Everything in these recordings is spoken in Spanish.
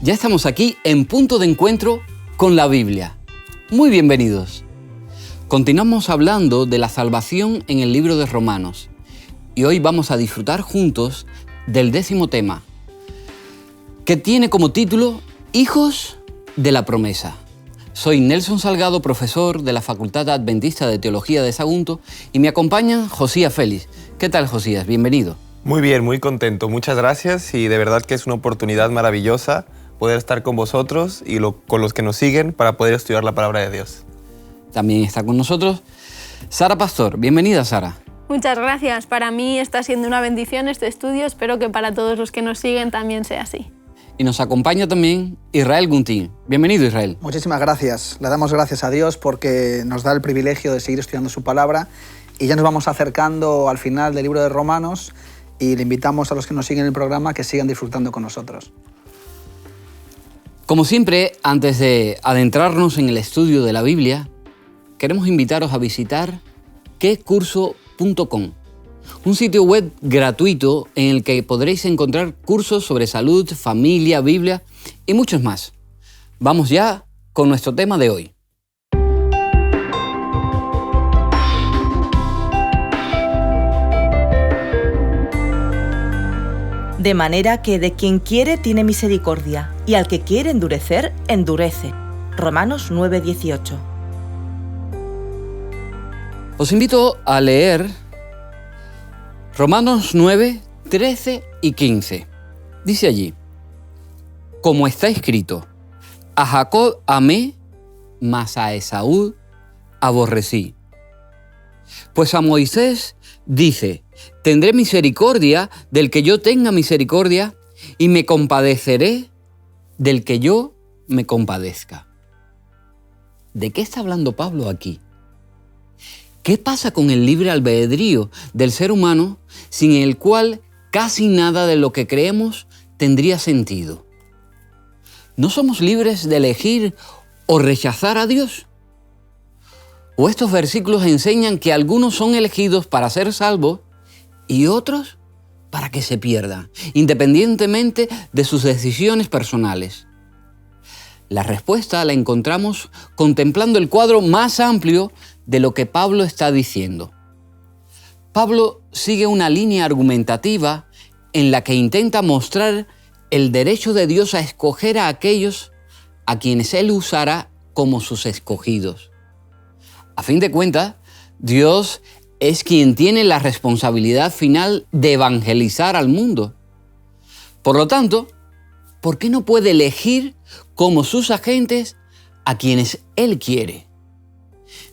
Ya estamos aquí en punto de encuentro con la Biblia. Muy bienvenidos. Continuamos hablando de la salvación en el libro de Romanos y hoy vamos a disfrutar juntos del 10º tema, que tiene como título Hijos de la Promesa. Soy Nelson Salgado, profesor de la Facultad Adventista de Teología de Sagunto, y me acompaña Josías Félix. ¿Qué tal, Josías? Bienvenido. Muy bien, muy contento. Muchas gracias y de verdad que es una oportunidad maravillosa poder estar con vosotros y con los que nos siguen para poder estudiar la palabra de Dios. También está con nosotros Sara Pastor. Bienvenida, Sara. Muchas gracias. Para mí está siendo una bendición este estudio. Espero que para todos los que nos siguen también sea así. Y nos acompaña también Israel Guntín. Bienvenido, Israel. Muchísimas gracias. Le damos gracias a Dios porque nos da el privilegio de seguir estudiando su palabra y ya nos vamos acercando al final del libro de Romanos y le invitamos a los que nos siguen en el programa que sigan disfrutando con nosotros. Como siempre, antes de adentrarnos en el estudio de la Biblia, queremos invitaros a visitar quecurso.com, un sitio web gratuito en el que podréis encontrar cursos sobre salud, familia, Biblia y muchos más. Vamos ya con nuestro tema de hoy. De manera que de quien quiere tiene misericordia, y al que quiere endurecer, endurece. Romanos 9:18. Os invito a leer Romanos 9, 13 y 15. Dice allí: como está escrito, a Jacob amé, mas a Esaú aborrecí. Pues a Moisés dice: tendré misericordia del que yo tenga misericordia, y me compadeceré del que yo me compadezca. ¿De qué está hablando Pablo aquí? ¿Qué pasa con el libre albedrío del ser humano sin el cual casi nada de lo que creemos tendría sentido? ¿No somos libres de elegir o rechazar a Dios? ¿O estos versículos enseñan que algunos son elegidos para ser salvos y otros para que se pierdan, independientemente de sus decisiones personales? La respuesta la encontramos contemplando el cuadro más amplio de lo que Pablo está diciendo. Pablo sigue una línea argumentativa en la que intenta mostrar el derecho de Dios a escoger a aquellos a quienes Él usará como sus escogidos. A fin de cuentas, Dios es quien tiene la responsabilidad final de evangelizar al mundo. Por lo tanto, ¿por qué no puede elegir como sus agentes a quienes Él quiere?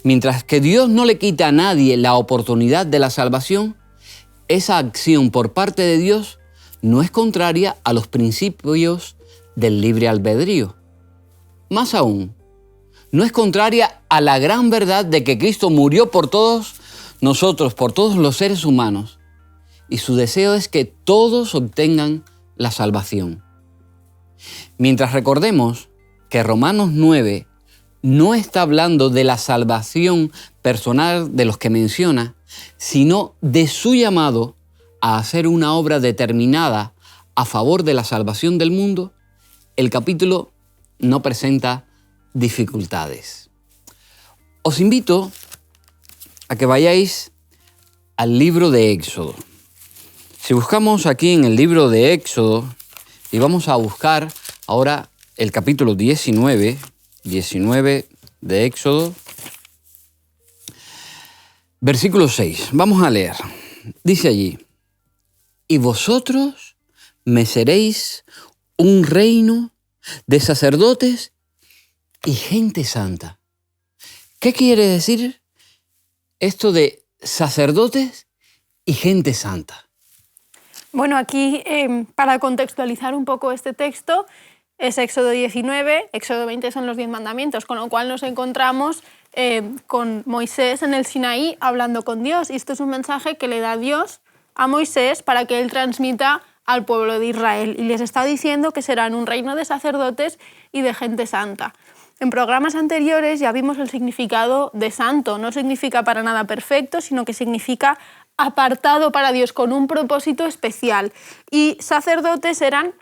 Mientras que Dios no le quita a nadie la oportunidad de la salvación, esa acción por parte de Dios no es contraria a los principios del libre albedrío. Más aún, no es contraria a la gran verdad de que Cristo murió por todos nosotros, por todos los seres humanos, y su deseo es que todos obtengan la salvación. Mientras recordemos que Romanos 9 no está hablando de la salvación personal de los que menciona, sino de su llamado a hacer una obra determinada a favor de la salvación del mundo, el capítulo no presenta dificultades. Os invito a que vayáis al libro de Éxodo. Si buscamos aquí en el libro de Éxodo, y vamos a buscar ahora el capítulo 19 de Éxodo, versículo 6. Vamos a leer. Dice allí: y vosotros me seréis un reino de sacerdotes y gente santa. ¿Qué quiere decir esto de sacerdotes y gente santa? Bueno, aquí para contextualizar un poco este texto es Éxodo 19, Éxodo 20 son los 10 mandamientos, con lo cual nos encontramos con Moisés en el Sinaí hablando con Dios. Y esto es un mensaje que le da Dios a Moisés para que él transmita al pueblo de Israel. Y les está diciendo que serán un reino de sacerdotes y de gente santa. En programas anteriores ya vimos el significado de santo. No significa para nada perfecto, sino que significa apartado para Dios con un propósito especial. Y sacerdotes eran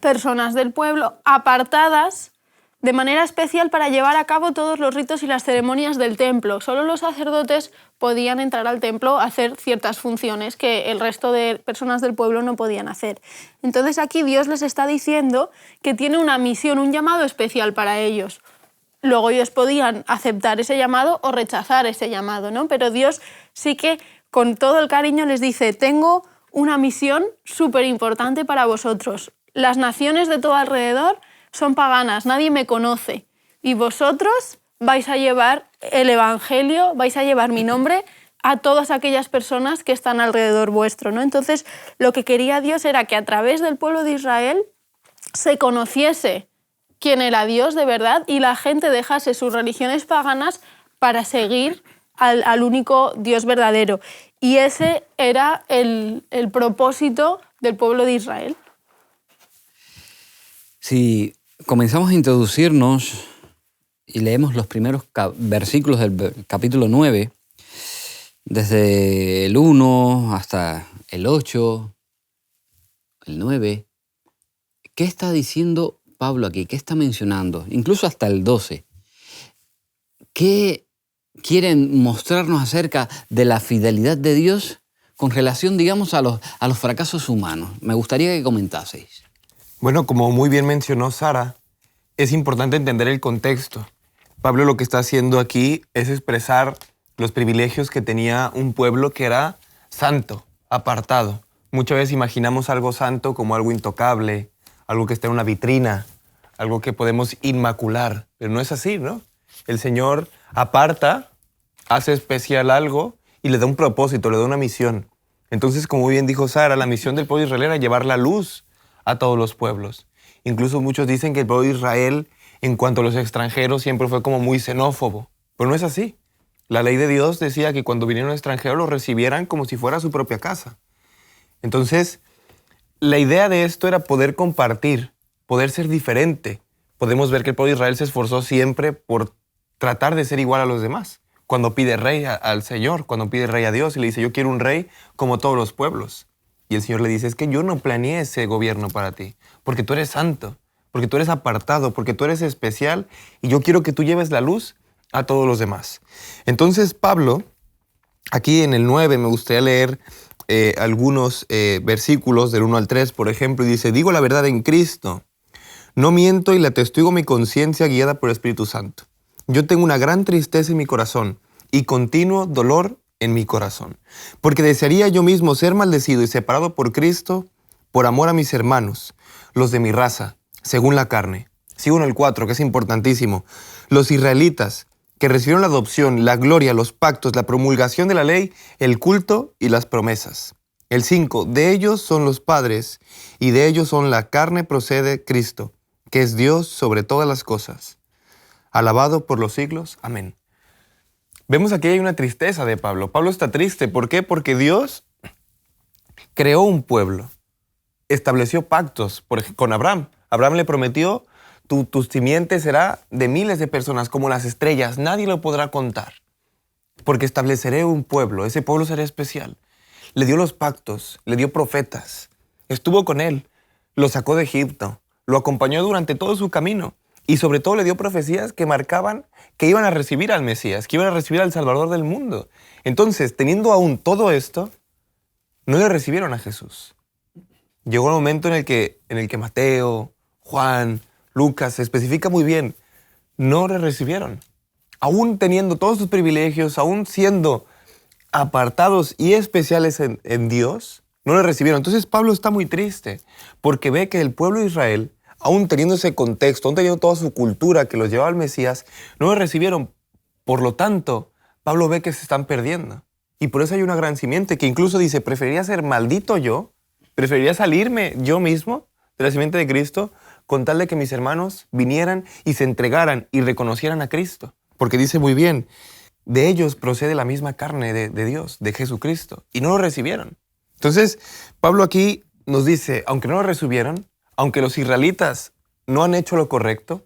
personas del pueblo apartadas de manera especial para llevar a cabo todos los ritos y las ceremonias del templo. Solo los sacerdotes podían entrar al templo a hacer ciertas funciones que el resto de personas del pueblo no podían hacer. Entonces aquí Dios les está diciendo que tiene una misión, un llamado especial para ellos. Luego ellos podían aceptar ese llamado o rechazar ese llamado, ¿no? Pero Dios sí que con todo el cariño les dice: tengo una misión súper importante para vosotros. Las naciones de todo alrededor son paganas, nadie me conoce. Y vosotros vais a llevar el Evangelio, vais a llevar mi nombre a todas aquellas personas que están alrededor vuestro, ¿no? Entonces, lo que quería Dios era que a través del pueblo de Israel se conociese quién era Dios de verdad y la gente dejase sus religiones paganas para seguir al único Dios verdadero. Y ese era el propósito del pueblo de Israel. Si comenzamos a introducirnos y leemos los primeros versículos del capítulo 9, desde el 1 hasta el 8, el 9, ¿qué está diciendo Pablo aquí? ¿Qué está mencionando? Incluso hasta el 12. ¿Qué quieren mostrarnos acerca de la fidelidad de Dios con relación, digamos, a los fracasos humanos? Me gustaría que comentaseis. Bueno, como muy bien mencionó Sara, es importante entender el contexto. Pablo lo que está haciendo aquí es expresar los privilegios que tenía un pueblo que era santo, apartado. Muchas veces imaginamos algo santo como algo intocable, algo que está en una vitrina, algo que podemos inmacular, pero no es así, ¿no? El Señor aparta, hace especial algo y le da un propósito, le da una misión. Entonces, como muy bien dijo Sara, la misión del pueblo de Israel era llevar la luz a todos los pueblos. Incluso muchos dicen que el pueblo de Israel, en cuanto a los extranjeros, siempre fue como muy xenófobo. Pero no es así. La ley de Dios decía que cuando vinieron extranjeros los recibieran como si fuera su propia casa. Entonces, la idea de esto era poder compartir, poder ser diferente. Podemos ver que el pueblo de Israel se esforzó siempre por tratar de ser igual a los demás. Cuando pide rey al Señor, cuando pide rey a Dios y le dice: yo quiero un rey como todos los pueblos. Y el Señor le dice: es que yo no planeé ese gobierno para ti, porque tú eres santo, porque tú eres apartado, porque tú eres especial, y yo quiero que tú lleves la luz a todos los demás. Entonces Pablo, aquí en el 9, me gustaría leer algunos versículos del 1 al 3, por ejemplo, y dice: digo la verdad en Cristo, no miento y le atestigo mi conciencia guiada por el Espíritu Santo. Yo tengo una gran tristeza en mi corazón y continuo dolor en mi corazón, porque desearía yo mismo ser maldecido y separado por Cristo por amor a mis hermanos, los de mi raza, según la carne. Sigo en el 4, que es importantísimo. Los israelitas que recibieron la adopción, la gloria, los pactos, la promulgación de la ley, el culto y las promesas. El 5, de ellos son los padres y de ellos son la carne procede Cristo, que es Dios sobre todas las cosas. Alabado por los siglos. Amén. Vemos aquí hay una tristeza de Pablo. Pablo está triste. ¿Por qué? Porque Dios creó un pueblo. Estableció pactos con Abraham. Abraham le prometió: tu simiente será de miles de personas como las estrellas. Nadie lo podrá contar. Porque estableceré un pueblo. Ese pueblo será especial. Le dio los pactos. Le dio profetas. Estuvo con él. Lo sacó de Egipto. Lo acompañó durante todo su camino. Y sobre todo le dio profecías que marcaban que iban a recibir al Mesías, que iban a recibir al Salvador del mundo. Entonces, teniendo aún todo esto, no le recibieron a Jesús. Llegó el momento en el que Mateo, Juan, Lucas, se especifica muy bien, no le recibieron. Aún teniendo todos sus privilegios, aún siendo apartados y especiales en Dios, no le recibieron. Entonces Pablo está muy triste porque ve que el pueblo de Israel, aún teniendo ese contexto, aún teniendo toda su cultura que los llevaba al Mesías, no lo recibieron. Por lo tanto, Pablo ve que se están perdiendo. Y por eso hay una gran simiente que incluso dice: preferiría ser maldito yo, preferiría salirme yo mismo de la simiente de Cristo con tal de que mis hermanos vinieran y se entregaran y reconocieran a Cristo. Porque dice muy bien, de ellos procede la misma carne de Dios, de Jesucristo. Y no lo recibieron. Entonces, Pablo aquí nos dice, aunque no lo recibieron, aunque los israelitas no han hecho lo correcto,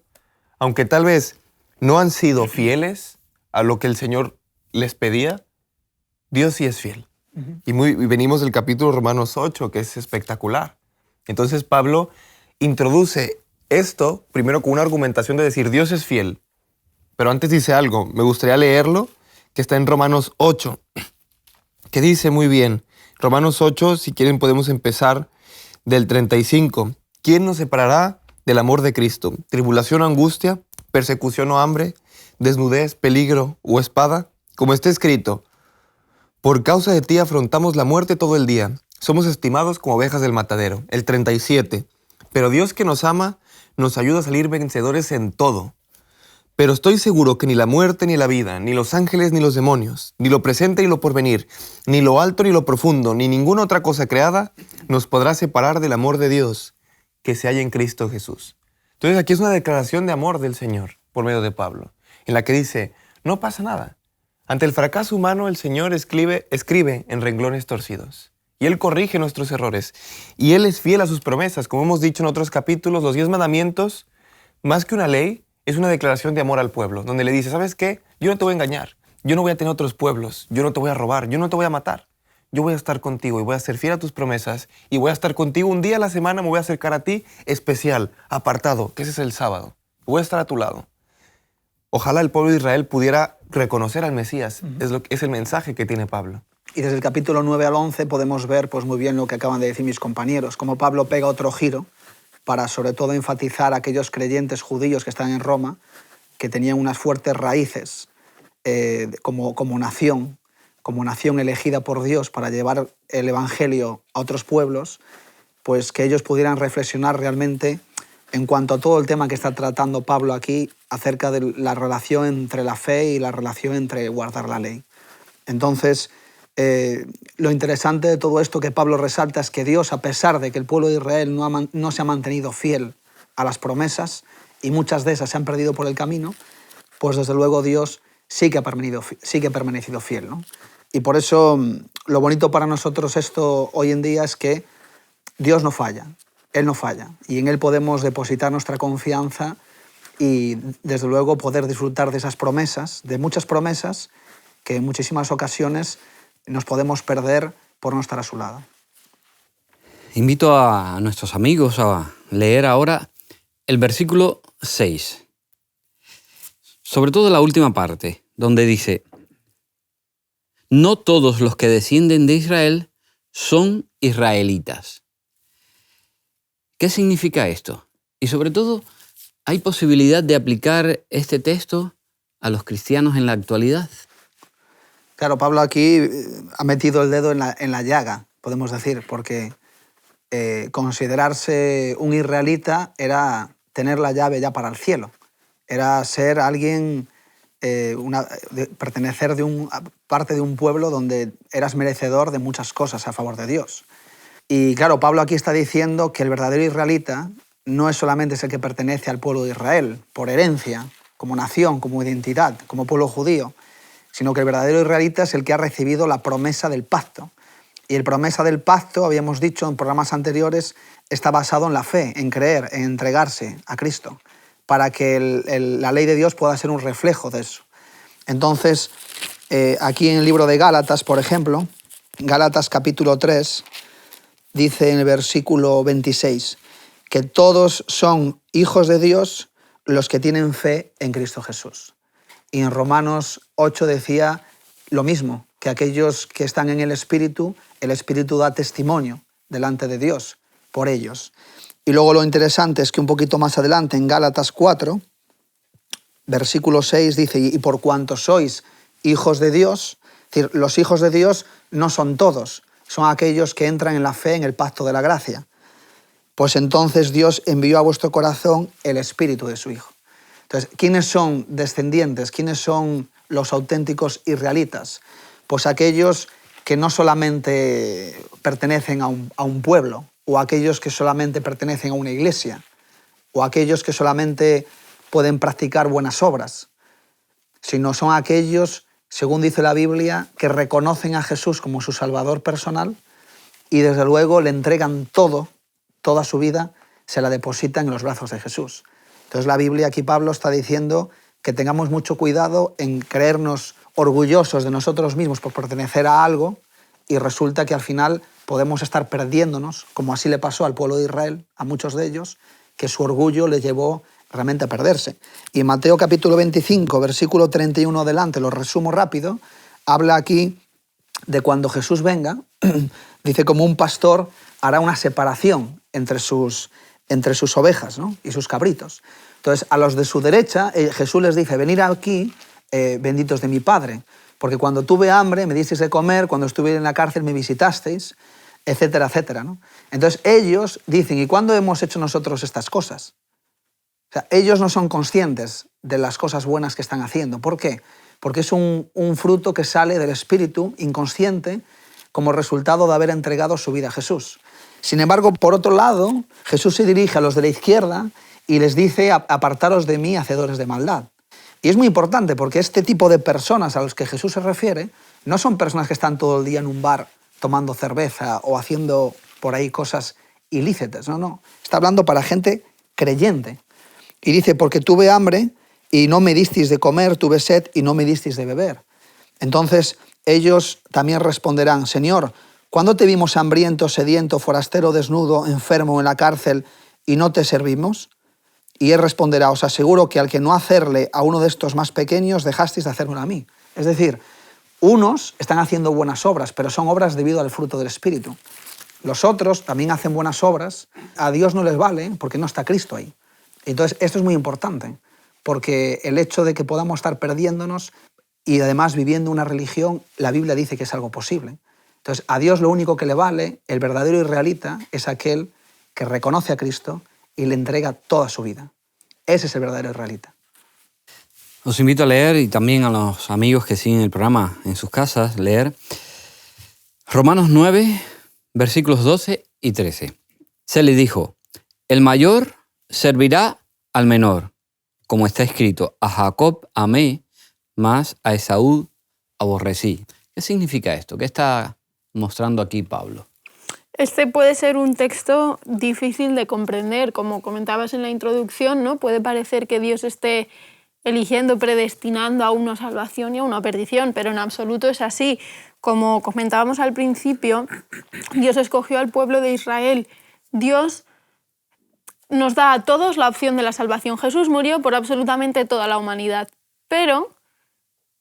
aunque tal vez no han sido fieles a lo que el Señor les pedía, Dios sí es fiel. Y venimos del capítulo Romanos 8, que es espectacular. Entonces Pablo introduce esto primero con una argumentación de decir Dios es fiel. Pero antes dice algo, me gustaría leerlo, que está en Romanos 8, que dice muy bien, Romanos 8, si quieren podemos empezar del 35. ¿Quién nos separará del amor de Cristo? ¿Tribulación o angustia? ¿Persecución o hambre? ¿Desnudez, peligro o espada? Como está escrito, por causa de ti afrontamos la muerte todo el día. Somos estimados como ovejas del matadero. El 37. Pero Dios que nos ama nos ayuda a salir vencedores en todo. Pero estoy seguro que ni la muerte ni la vida, ni los ángeles ni los demonios, ni lo presente ni lo porvenir, ni lo alto ni lo profundo, ni ninguna otra cosa creada nos podrá separar del amor de Dios que se halla en Cristo Jesús. Entonces aquí es una declaración de amor del Señor por medio de Pablo, en la que dice, no pasa nada. Ante el fracaso humano el Señor escribe en renglones torcidos. Y Él corrige nuestros errores. Y Él es fiel a sus promesas. Como hemos dicho en otros capítulos, los 10 mandamientos, más que una ley, es una declaración de amor al pueblo, donde le dice, ¿sabes qué? Yo no te voy a engañar, yo no voy a tener otros pueblos, yo no te voy a robar, yo no te voy a matar. Yo voy a estar contigo y voy a ser fiel a tus promesas y voy a estar contigo un día a la semana, me voy a acercar a ti especial, apartado, que ese es el sábado. Voy a estar a tu lado. Ojalá el pueblo de Israel pudiera reconocer al Mesías, es el mensaje que tiene Pablo. Y desde el capítulo 9 al 11 podemos ver pues, muy bien lo que acaban de decir mis compañeros, como Pablo pega otro giro para sobre todo enfatizar a aquellos creyentes judíos que están en Roma, que tenían unas fuertes raíces como nación elegida por Dios para llevar el Evangelio a otros pueblos, pues que ellos pudieran reflexionar realmente en cuanto a todo el tema que está tratando Pablo aquí acerca de la relación entre la fe y la relación entre guardar la ley. Entonces, lo interesante de todo esto que Pablo resalta es que Dios, a pesar de que el pueblo de Israel no se ha mantenido fiel a las promesas y muchas de esas se han perdido por el camino, pues desde luego Dios sí que ha permanecido fiel, ¿no? Y por eso lo bonito para nosotros esto hoy en día es que Dios no falla, Él no falla, y en Él podemos depositar nuestra confianza y desde luego poder disfrutar de esas promesas, de muchas promesas que en muchísimas ocasiones nos podemos perder por no estar a su lado. Invito a nuestros amigos a leer ahora el versículo 6. Sobre todo la última parte, donde dice, no todos los que descienden de Israel son israelitas. ¿Qué significa esto? Y sobre todo, ¿hay posibilidad de aplicar este texto a los cristianos en la actualidad? Claro, Pablo aquí ha metido el dedo en la llaga, podemos decir, porque considerarse un israelita era tener la llave ya para el cielo, era ser alguien, pertenecer parte de un pueblo donde eras merecedor de muchas cosas a favor de Dios. Y claro, Pablo aquí está diciendo que el verdadero israelita no es solamente el que pertenece al pueblo de Israel, por herencia, como nación, como identidad, como pueblo judío, sino que el verdadero israelita es el que ha recibido la promesa del pacto. Y el promesa del pacto, habíamos dicho en programas anteriores, está basado en la fe, en creer, en entregarse a Cristo, para que la ley de Dios pueda ser un reflejo de eso. Entonces, aquí en el libro de Gálatas, por ejemplo, Gálatas capítulo 3, dice en el versículo 26, que todos son hijos de Dios los que tienen fe en Cristo Jesús. Y en Romanos 8 decía lo mismo, que aquellos que están en el Espíritu da testimonio delante de Dios por ellos. Y luego lo interesante es que un poquito más adelante, en Gálatas 4, versículo 6, dice, y por cuanto sois hijos de Dios, es decir, los hijos de Dios no son todos, son aquellos que entran en la fe, en el pacto de la gracia. Pues entonces Dios envió a vuestro corazón el Espíritu de su Hijo. Entonces, ¿quiénes son descendientes? ¿Quiénes son los auténticos israelitas? Pues aquellos que no solamente pertenecen a un pueblo, o aquellos que solamente pertenecen a una iglesia, o aquellos que solamente pueden practicar buenas obras, sino son aquellos, según dice la Biblia, que reconocen a Jesús como su Salvador personal y desde luego le entregan toda su vida, se la depositan en los brazos de Jesús. Entonces la Biblia, aquí Pablo está diciendo que tengamos mucho cuidado en creernos orgullosos de nosotros mismos por pertenecer a algo y resulta que al final podemos estar perdiéndonos, como así le pasó al pueblo de Israel, a muchos de ellos, que su orgullo les llevó realmente a perderse. Y en Mateo capítulo 25, versículo 31 adelante, lo resumo rápido, habla aquí de cuando Jesús venga, dice como un pastor hará una separación entre sus ovejas, ¿no?, y sus cabritos. Entonces, a los de su derecha, Jesús les dice, venid aquí, benditos de mi Padre, porque cuando tuve hambre me disteis de comer, cuando estuve en la cárcel me visitasteis, etcétera, etcétera, ¿no? Entonces ellos dicen, ¿y cuándo hemos hecho nosotros estas cosas? O sea, ellos no son conscientes de las cosas buenas que están haciendo. ¿Por qué? Porque es un fruto que sale del espíritu inconsciente como resultado de haber entregado su vida a Jesús. Sin embargo, por otro lado, Jesús se dirige a los de la izquierda y les dice, apartaros de mí, hacedores de maldad. Y es muy importante porque este tipo de personas a los que Jesús se refiere no son personas que están todo el día en un bar tomando cerveza o haciendo por ahí cosas ilícitas. No. Está hablando para gente creyente. Y dice, porque tuve hambre y no me disteis de comer, tuve sed y no me disteis de beber. Entonces ellos también responderán, Señor, ¿cuándo te vimos hambriento, sediento, forastero, desnudo, enfermo en la cárcel y no te servimos? Y él responderá, os aseguro que al que no hacerle a uno de estos más pequeños, dejasteis de hacérmelo a mí. Es decir, unos están haciendo buenas obras, pero son obras debido al fruto del Espíritu. Los otros también hacen buenas obras, a Dios no les vale porque no está Cristo ahí. Entonces, esto es muy importante, porque el hecho de que podamos estar perdiéndonos y además viviendo una religión, la Biblia dice que es algo posible. Entonces, a Dios lo único que le vale, el verdadero israelita, es aquel que reconoce a Cristo y le entrega toda su vida. Ese es el verdadero israelita. Os invito a leer, y también a los amigos que siguen el programa en sus casas, leer Romanos 9, versículos 12 y 13. Se le dijo, el mayor servirá al menor, como está escrito, a Jacob amé, mas a Esaú aborrecí. ¿Qué significa esto? ¿Qué está mostrando aquí Pablo? Este puede ser un texto difícil de comprender, como comentabas en la introducción, ¿no? Puede parecer que Dios esté eligiendo, predestinando a una salvación y a una perdición, pero en absoluto es así. Como comentábamos al principio, Dios escogió al pueblo de Israel. Dios nos da a todos la opción de la salvación. Jesús murió por absolutamente toda la humanidad, pero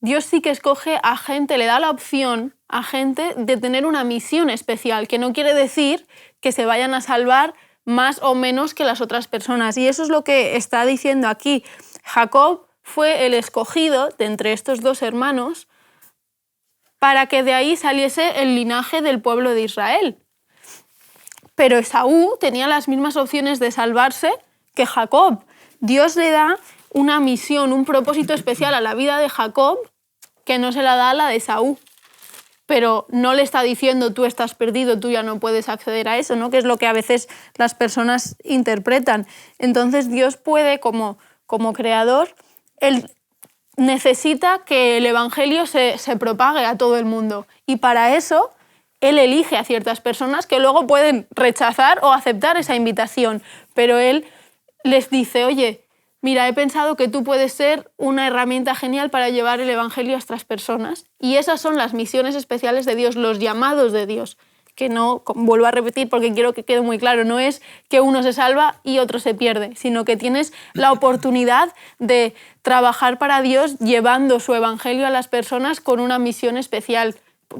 Dios sí que escoge a gente, le da la opción a gente de tener una misión especial, que no quiere decir que se vayan a salvar más o menos que las otras personas. Y eso es lo que está diciendo aquí. Jacob fue el escogido de entre estos dos hermanos para que de ahí saliese el linaje del pueblo de Israel. Pero Esaú tenía las mismas opciones de salvarse que Jacob. Dios le da una misión, un propósito especial a la vida de Jacob que no se la da a la de Esaú. Pero no le está diciendo tú estás perdido, tú ya no puedes acceder a eso, ¿no? Que es lo que a veces las personas interpretan. Entonces Dios puede, como creador, Él necesita que el Evangelio se propague a todo el mundo. Y para eso Él elige a ciertas personas que luego pueden rechazar o aceptar esa invitación. Pero Él les dice, oye, mira, he pensado que tú puedes ser una herramienta genial para llevar el Evangelio a estas personas. Y esas son las misiones especiales de Dios, los llamados de Dios. Que no, vuelvo a repetir porque quiero que quede muy claro, no es que uno se salva y otro se pierde, sino que tienes la oportunidad de trabajar para Dios llevando su Evangelio a las personas con una misión especial,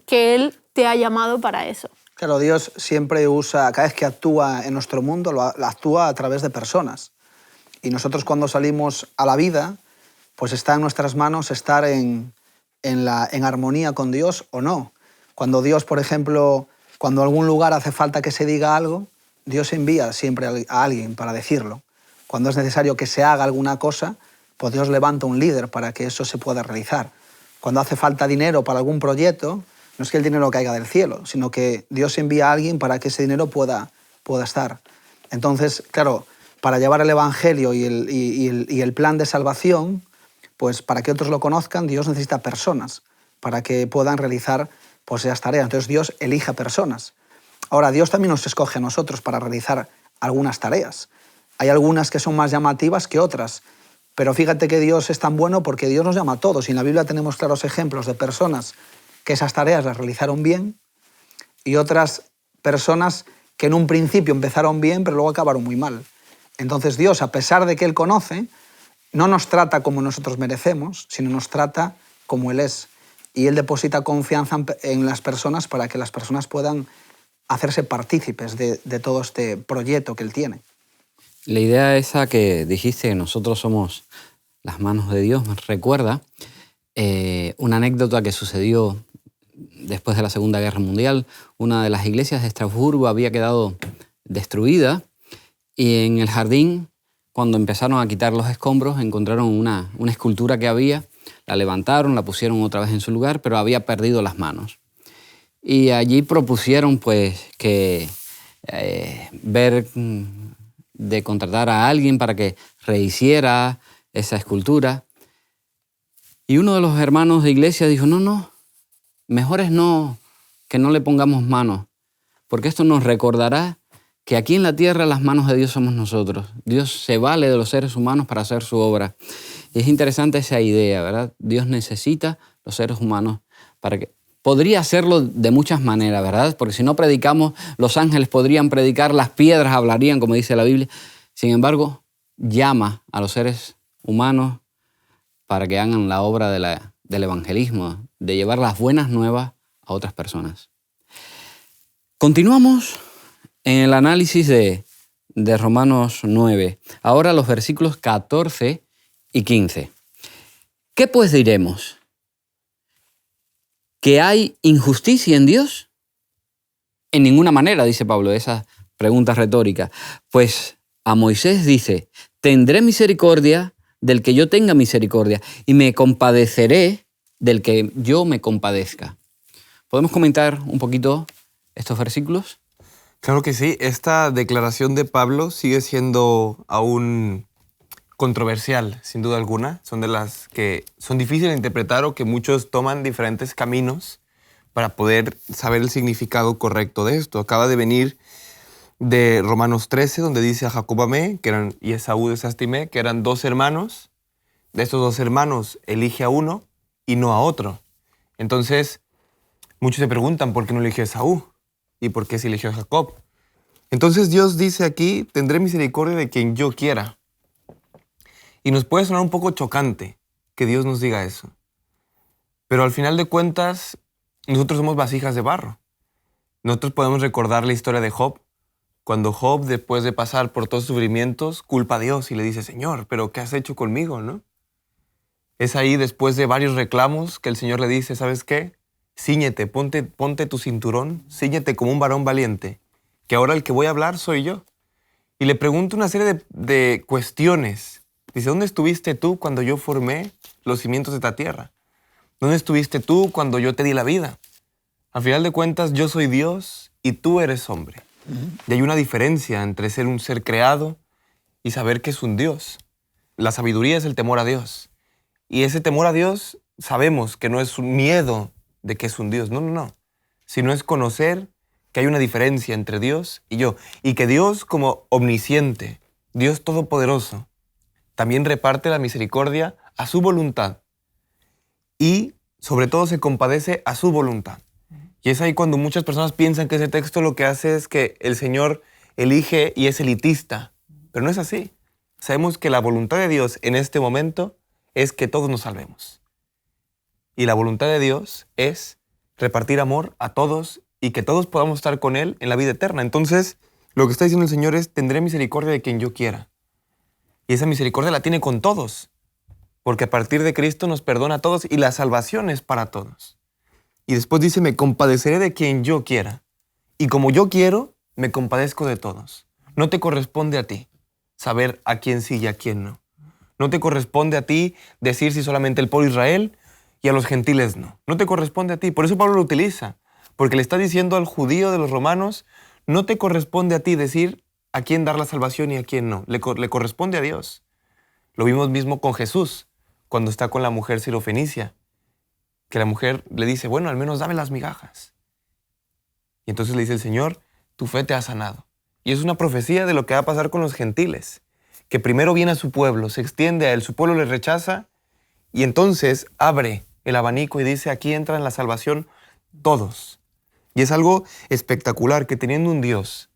que Él te ha llamado para eso. Claro, Dios siempre usa, cada vez que actúa en nuestro mundo, lo actúa a través de personas. Y nosotros cuando salimos a la vida, pues está en nuestras manos estar en armonía con Dios o no. Cuando Dios, por ejemplo, cuando en algún lugar hace falta que se diga algo, Dios envía siempre a alguien para decirlo. Cuando es necesario que se haga alguna cosa, pues Dios levanta un líder para que eso se pueda realizar. Cuando hace falta dinero para algún proyecto, no es que el dinero caiga del cielo, sino que Dios envía a alguien para que ese dinero pueda estar. Entonces, claro, para llevar el Evangelio y el plan de salvación, pues para que otros lo conozcan, Dios necesita personas para que puedan realizar pues esas tareas. Entonces Dios elige a personas. Ahora, Dios también nos escoge a nosotros para realizar algunas tareas. Hay algunas que son más llamativas que otras, pero fíjate que Dios es tan bueno porque Dios nos llama a todos. Y en la Biblia tenemos claros ejemplos de personas que esas tareas las realizaron bien y otras personas que en un principio empezaron bien, pero luego acabaron muy mal. Entonces Dios, a pesar de que Él conoce, no nos trata como nosotros merecemos, sino nos trata como Él es. Y Él deposita confianza en las personas para que las personas puedan hacerse partícipes de todo este proyecto que Él tiene. La idea esa que dijiste, que nosotros somos las manos de Dios, me recuerda una anécdota que sucedió después de la Segunda Guerra Mundial. Una de las iglesias de Estrasburgo había quedado destruida y en el jardín, cuando empezaron a quitar los escombros, encontraron una escultura que había, la levantaron, la pusieron otra vez en su lugar, pero había perdido las manos. Y allí propusieron pues que ver de contratar a alguien para que rehiciera esa escultura. Y uno de los hermanos de iglesia dijo, no, mejor es que no le pongamos manos, porque esto nos recordará que aquí en la tierra las manos de Dios somos nosotros. Dios se vale de los seres humanos para hacer su obra. Y es interesante esa idea, ¿verdad? Dios necesita los seres humanos para que... Podría hacerlo de muchas maneras, ¿verdad? Porque si no predicamos, los ángeles podrían predicar, las piedras hablarían, como dice la Biblia. Sin embargo, llama a los seres humanos para que hagan la obra del evangelismo, de llevar las buenas nuevas a otras personas. Continuamos en el análisis de Romanos 9. Ahora los versículos 14 y 15. ¿Qué pues diremos? ¿Que hay injusticia en Dios? En ninguna manera, dice Pablo, esa pregunta retórica. Pues a Moisés dice, tendré misericordia del que yo tenga misericordia y me compadeceré del que yo me compadezca. ¿Podemos comentar un poquito estos versículos? Claro que sí. Esta declaración de Pablo sigue siendo aún controversial, sin duda alguna. Son de las que son difíciles de interpretar o que muchos toman diferentes caminos para poder saber el significado correcto de esto. Acaba de venir de Romanos 13, donde dice a Jacob amé, y Esaú desestimé, que eran dos hermanos. De estos dos hermanos elige a uno y no a otro. Entonces, muchos se preguntan por qué no eligió a Esaú y por qué se eligió a Jacob. Entonces Dios dice aquí, tendré misericordia de quien yo quiera. Y nos puede sonar un poco chocante que Dios nos diga eso. Pero al final de cuentas, nosotros somos vasijas de barro. Nosotros podemos recordar la historia de Job. Cuando Job, después de pasar por todos sus sufrimientos, culpa a Dios y le dice, Señor, ¿pero qué has hecho conmigo, no? Es ahí, después de varios reclamos, que el Señor le dice, ¿sabes qué? Cíñete, ponte tu cinturón, cíñete como un varón valiente, que ahora el que voy a hablar soy yo. Y le pregunto una serie de cuestiones. Dice, ¿dónde estuviste tú cuando yo formé los cimientos de esta tierra? ¿Dónde estuviste tú cuando yo te di la vida? Al final de cuentas, yo soy Dios y tú eres hombre. Y hay una diferencia entre ser un ser creado y saber que es un Dios. La sabiduría es el temor a Dios. Y ese temor a Dios sabemos que no es un miedo de que es un Dios. No. Sino es conocer que hay una diferencia entre Dios y yo. Y que Dios, como omnisciente, Dios todopoderoso, también reparte la misericordia a su voluntad. Y sobre todo se compadece a su voluntad. Y es ahí cuando muchas personas piensan que ese texto lo que hace es que el Señor elige y es elitista. Pero no es así. Sabemos que la voluntad de Dios en este momento es que todos nos salvemos. Y la voluntad de Dios es repartir amor a todos y que todos podamos estar con Él en la vida eterna. Entonces, lo que está diciendo el Señor es, tendré misericordia de quien yo quiera. Y esa misericordia la tiene con todos. Porque a partir de Cristo nos perdona a todos y la salvación es para todos. Y después dice, me compadeceré de quien yo quiera. Y como yo quiero, me compadezco de todos. No te corresponde a ti saber a quién sí y a quién no. No te corresponde a ti decir si solamente el pueblo de Israel y a los gentiles no. No te corresponde a ti. Por eso Pablo lo utiliza. Porque le está diciendo al judío de los romanos, no te corresponde a ti decir a quién dar la salvación y a quién no. Le corresponde a Dios. Lo vimos mismo con Jesús, cuando está con la mujer sirofenicia. Que la mujer le dice, bueno, al menos dame las migajas. Y entonces le dice el Señor, tu fe te ha sanado. Y es una profecía de lo que va a pasar con los gentiles. Que primero viene a su pueblo, se extiende a él, su pueblo le rechaza y entonces abre el abanico y dice, aquí entra en la salvación todos. Y es algo espectacular que teniendo un Dios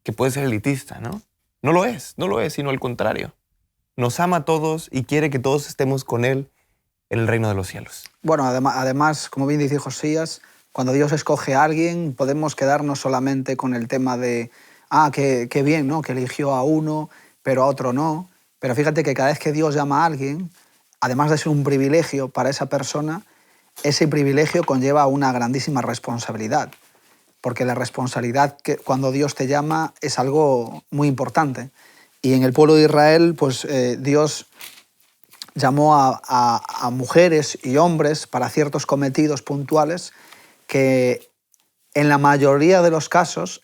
que puede ser elitista, ¿no? No lo es, sino al contrario. Nos ama a todos y quiere que todos estemos con Él en el reino de los cielos. Bueno, además, como bien dice Josías, cuando Dios escoge a alguien, podemos quedarnos solamente con el tema de, qué bien, ¿no? Que eligió a uno, pero a otro no. Pero fíjate que cada vez que Dios llama a alguien, además de ser un privilegio para esa persona, ese privilegio conlleva una grandísima responsabilidad. Porque la responsabilidad que cuando Dios te llama es algo muy importante. Y en el pueblo de Israel, pues Dios llamó a mujeres y hombres para ciertos cometidos puntuales que en la mayoría de los casos,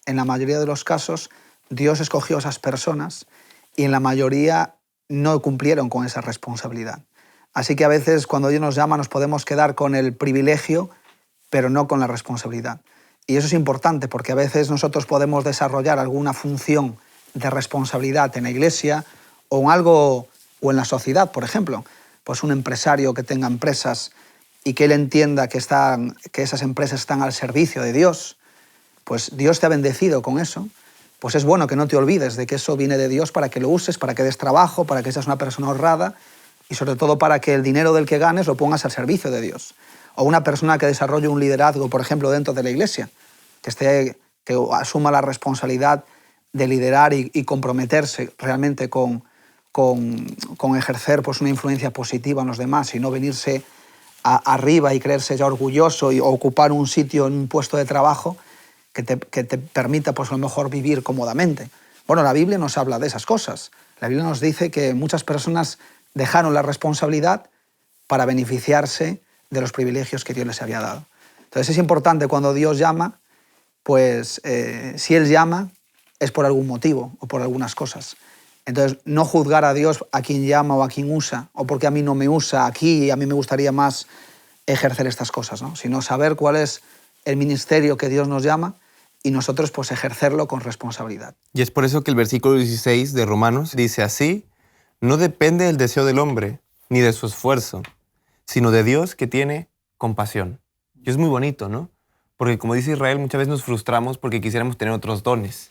Dios escogió a esas personas y en la mayoría no cumplieron con esa responsabilidad. Así que a veces cuando Dios nos llama nos podemos quedar con el privilegio, pero no con la responsabilidad. Y eso es importante porque a veces nosotros podemos desarrollar alguna función de responsabilidad en la iglesia o en algo o en la sociedad, por ejemplo. Pues un empresario que tenga empresas y que él entienda que esas empresas están al servicio de Dios, pues Dios te ha bendecido con eso, pues es bueno que no te olvides de que eso viene de Dios para que lo uses, para que des trabajo, para que seas una persona honrada y sobre todo para que el dinero del que ganes lo pongas al servicio de Dios. O una persona que desarrolle un liderazgo, por ejemplo, dentro de la iglesia, que asuma la responsabilidad de liderar y comprometerse realmente con ejercer pues, una influencia positiva en los demás y no venirse arriba y creerse ya orgulloso o ocupar un sitio en un puesto de trabajo que te permita pues, a lo mejor vivir cómodamente. Bueno, la Biblia nos habla de esas cosas. La Biblia nos dice que muchas personas dejaron la responsabilidad para beneficiarse de los privilegios que Dios les había dado. Entonces es importante cuando Dios llama, pues si Él llama es por algún motivo o por algunas cosas. Entonces, no juzgar a Dios a quien llama o a quien usa, o porque a mí no me usa aquí y a mí me gustaría más ejercer estas cosas, ¿no? Sino saber cuál es el ministerio que Dios nos llama y nosotros pues ejercerlo con responsabilidad. Y es por eso que el versículo 16 de Romanos dice así: no depende del deseo del hombre ni de su esfuerzo, sino de Dios que tiene compasión. Y es muy bonito, ¿no? Porque como dice Israel, muchas veces nos frustramos porque quisiéramos tener otros dones.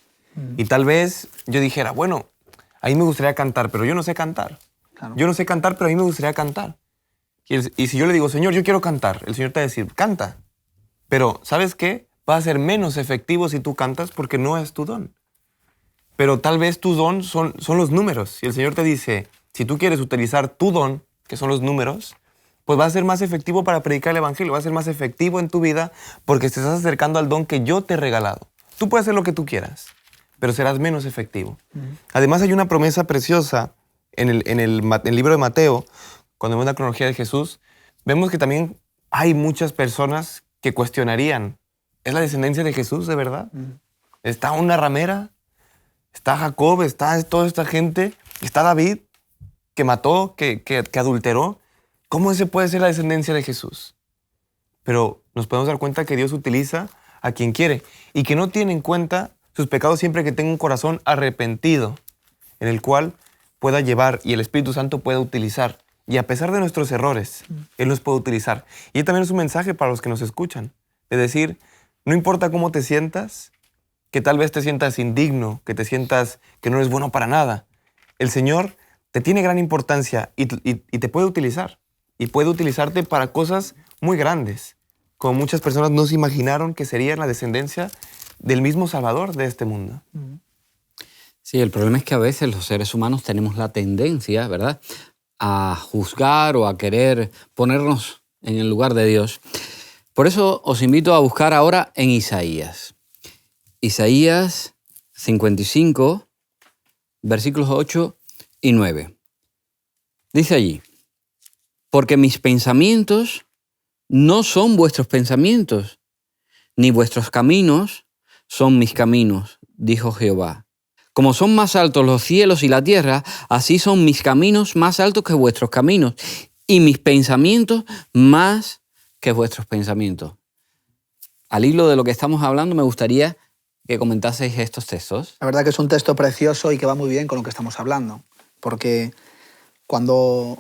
Y tal vez yo dijera, bueno, a mí me gustaría cantar, pero yo no sé cantar. Claro. Yo no sé cantar, pero a mí me gustaría cantar. Y si yo le digo, Señor, yo quiero cantar, el Señor te va a decir, canta. Pero, ¿sabes qué? Va a ser menos efectivo si tú cantas porque no es tu don. Pero tal vez tu don son los números. Y el Señor te dice, si tú quieres utilizar tu don, que son los números, pues va a ser más efectivo para predicar el Evangelio, va a ser más efectivo en tu vida porque te estás acercando al don que yo te he regalado. Tú puedes hacer lo que tú quieras, pero serás menos efectivo. Además hay una promesa preciosa en el libro de Mateo, cuando vemos la cronología de Jesús, vemos que también hay muchas personas que cuestionarían, ¿es la descendencia de Jesús de verdad? Está una ramera, está Jacob, está toda esta gente, está David, que mató, que adulteró. ¿Cómo ese puede ser la descendencia de Jesús? Pero nos podemos dar cuenta que Dios utiliza a quien quiere y que no tiene en cuenta sus pecados siempre que tenga un corazón arrepentido en el cual pueda llevar y el Espíritu Santo pueda utilizar. Y a pesar de nuestros errores, Él los puede utilizar. Y también es un mensaje para los que nos escuchan. Es decir, no importa cómo te sientas, que tal vez te sientas indigno, que te sientas que no eres bueno para nada. El Señor te tiene gran importancia y te puede utilizar. Y puede utilizarte para cosas muy grandes, como muchas personas no se imaginaron que sería la descendencia del mismo Salvador de este mundo. Sí, el problema es que a veces los seres humanos tenemos la tendencia, ¿verdad?, a juzgar o a querer ponernos en el lugar de Dios. Por eso os invito a buscar ahora en Isaías. Isaías 55, versículos 8 y 9. Dice allí, porque mis pensamientos no son vuestros pensamientos, ni vuestros caminos son mis caminos, dijo Jehová. Como son más altos los cielos y la tierra, así son mis caminos más altos que vuestros caminos, y mis pensamientos más que vuestros pensamientos. Al hilo de lo que estamos hablando, me gustaría que comentaseis estos textos. La verdad que es un texto precioso y que va muy bien con lo que estamos hablando, porque cuando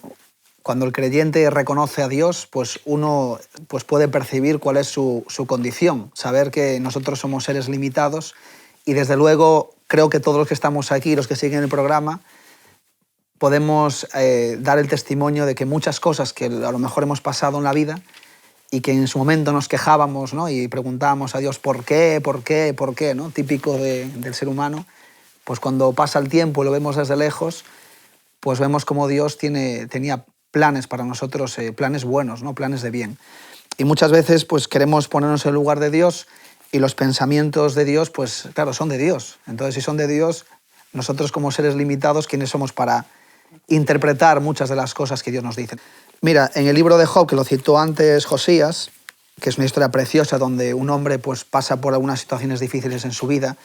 Cuando el creyente reconoce a Dios, pues uno pues puede percibir cuál es su condición, saber que nosotros somos seres limitados y desde luego creo que todos los que estamos aquí, los que siguen el programa, podemos dar el testimonio de que muchas cosas que a lo mejor hemos pasado en la vida y que en su momento nos quejábamos, ¿no? Y preguntábamos a Dios ¿por qué? ¿Por qué? ¿Por qué? ¿No? Típico del ser humano, pues cuando pasa el tiempo y lo vemos desde lejos, pues vemos como Dios tenía planes para nosotros, planes buenos, ¿no? Planes de bien. Y muchas veces pues queremos ponernos en el lugar de Dios y los pensamientos de Dios, pues claro, son de Dios. Entonces, si son de Dios, nosotros como seres limitados, ¿quiénes somos para interpretar muchas de las cosas que Dios nos dice? Mira, en el libro de Job, que lo citó antes Josías, que es una historia preciosa donde un hombre pues pasa por algunas situaciones difíciles en su vida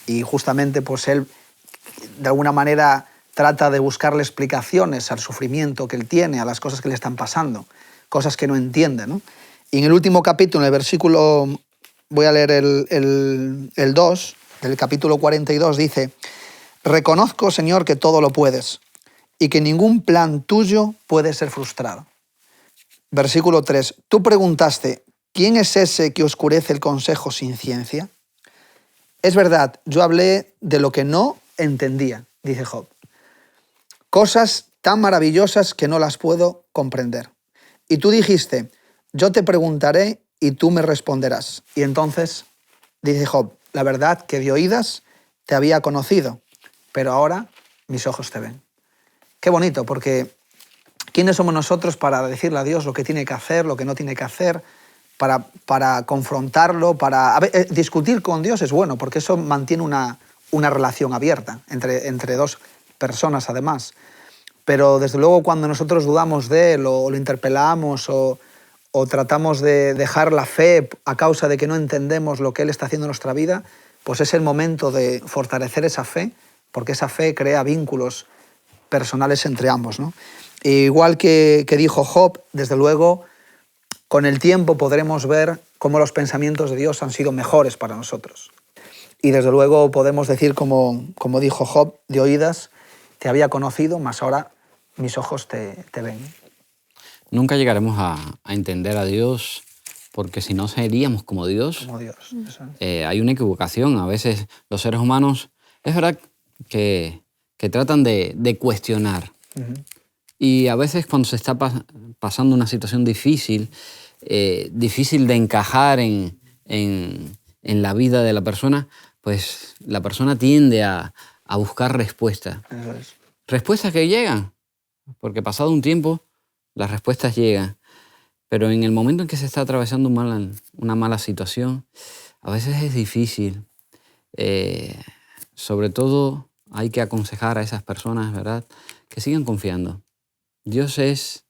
y justamente pues él de alguna manera trata de buscarle explicaciones al sufrimiento que él tiene, a las cosas que le están pasando, cosas que no entiende, ¿no? Y en el último capítulo, en el versículo, voy a leer el 2, del capítulo 42, dice: reconozco, Señor, que todo lo puedes y que ningún plan tuyo puede ser frustrado. Versículo 3, tú preguntaste, ¿quién es ese que oscurece el consejo sin ciencia? Es verdad, yo hablé de lo que no entendía, dice Job. Cosas tan maravillosas que no las puedo comprender. Y tú dijiste, yo te preguntaré y tú me responderás. Y entonces, dice Job, la verdad que de oídas te había conocido, pero ahora mis ojos te ven. Qué bonito, porque ¿quiénes somos nosotros para decirle a Dios lo que tiene que hacer, lo que no tiene que hacer, para confrontarlo, discutir con Dios es bueno, porque eso mantiene una relación abierta entre dos personas además. Pero desde luego cuando nosotros dudamos de él o lo interpelamos o tratamos de dejar la fe a causa de que no entendemos lo que él está haciendo en nuestra vida, pues es el momento de fortalecer esa fe, porque esa fe crea vínculos personales entre ambos, ¿no? E igual que dijo Job, desde luego, con el tiempo podremos ver cómo los pensamientos de Dios han sido mejores para nosotros. Y desde luego podemos decir, como dijo Job, de oídas te había conocido, mas ahora mis ojos te ven. Nunca llegaremos a entender a Dios, porque si no seríamos como Dios. Como Dios. Eso. Hay una equivocación. A veces los seres humanos, es verdad que tratan de cuestionar. Uh-huh. Y a veces cuando se está pasando una situación difícil, difícil de encajar en la vida de la persona, pues la persona tiende a buscar respuestas. Eso es. Respuestas que llegan, porque pasado un tiempo las respuestas llegan. Pero en el momento en que se está atravesando una mala situación, a veces es difícil. Sobre todo hay que aconsejar a esas personas, ¿verdad?, que sigan confiando. Dios es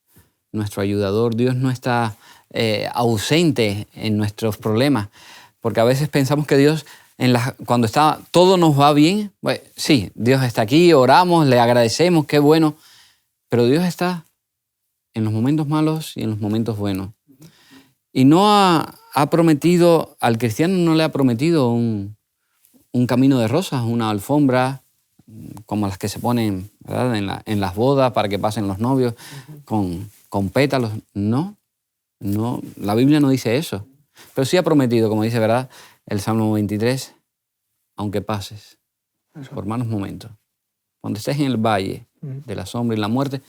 nuestro ayudador, Dios no está ausente en nuestros problemas, porque a veces pensamos que Dios, cuando todo nos va bien, bueno, sí, Dios está aquí, oramos, le agradecemos, qué bueno, pero Dios está en los momentos malos y en los momentos buenos. Y no ha prometido, al cristiano no le ha prometido un camino de rosas, una alfombra, como las que se ponen, ¿verdad?, en las bodas para que pasen los novios, con pétalos. No, la Biblia no dice eso. Pero sí ha prometido, como dice, ¿verdad?, el Salmo 23, aunque pases por malos momentos, cuando estés en el valle de la sombra y la muerte,